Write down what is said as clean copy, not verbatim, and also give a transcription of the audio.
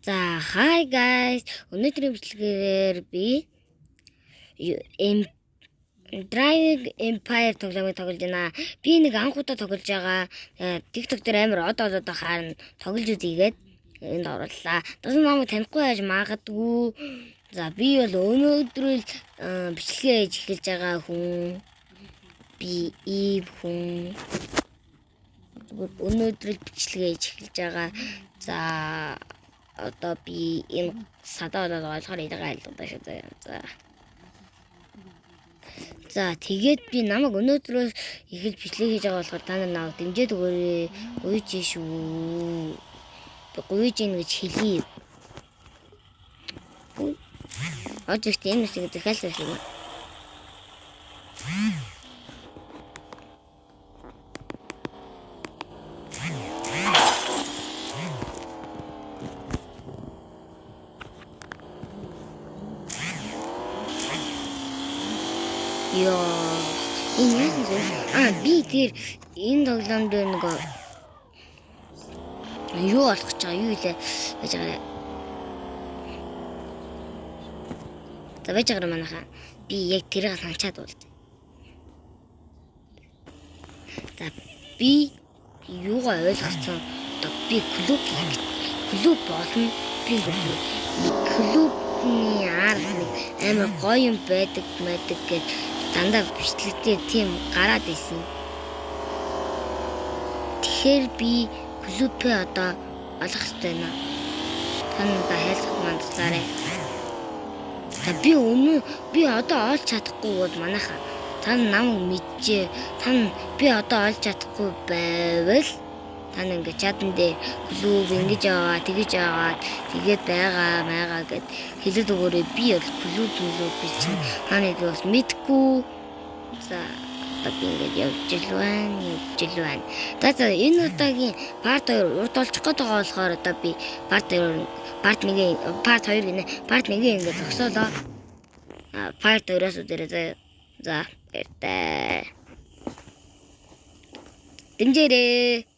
За, hi guys. Өнөөдрийн бичлэгээр би Dragon Empire тоглоомыг тоглож байна. Би нэг анхудаа тоглож байгаа. TikTok дээр амар одоо харна тоглож үзьгээд энд орууллаа. Дасан намайг танихгүй яаж магадгүй. За, би бол өнөөдөр бичлэгээ хийж эхэлж байгаа хүн. Би Ив хүн. Өнөөдөр бичлэгээ хийж эхэлж байгаа. За, одоо би энэ садаа болоод ойлгохоор идэгээ айлгадаа шүү дээ. За тэгээд би намайг өнөөдрөөс эхэлж бичлэг хийж байгаа болохоор та нар намайг дэмжиж өгөөрэй. Гуйж шүү. Гуйж ийн гэж хэлье. Одогт энэ үсэг захиалсан юм. Би тэр энэ тоглоомд нэг юу болох гэж байгаа юу илээ байж байгаа. За байж байгаа манайхаа би яг тэрийг санчаад бол. За би юугаа ойлгосон одоо би клуб болно. Би клубны нэг амар гоё юм байдаг гэж дандаа бичлэгтээ тийм гараад исэн. Тэгэхээр би клубээ одоо олох хэрэгтэй байна. Танаа хайлах манд цаарай. Би одоо олж чадахгүй бол манайхаа та намайг мэджээ. Би одоо олж чадахгүй байвал тань ингээд чадан дээр клуб ингэж яваа, тэгэж яваад тэгээд байгаа гэд хэлээд өгөөрэй. Би бол клуб би чинь таныг бас мэдгүй. За одоо би ингээд явж ил байна. За энэ удаагийн part 2 урд олчих гээд байгаа болохоор одоо би part 2 гинэ. Part 1 ингээд зогсоолоо. Part 2-оос үдэрээ. За баяртай. Дэмжээрэй.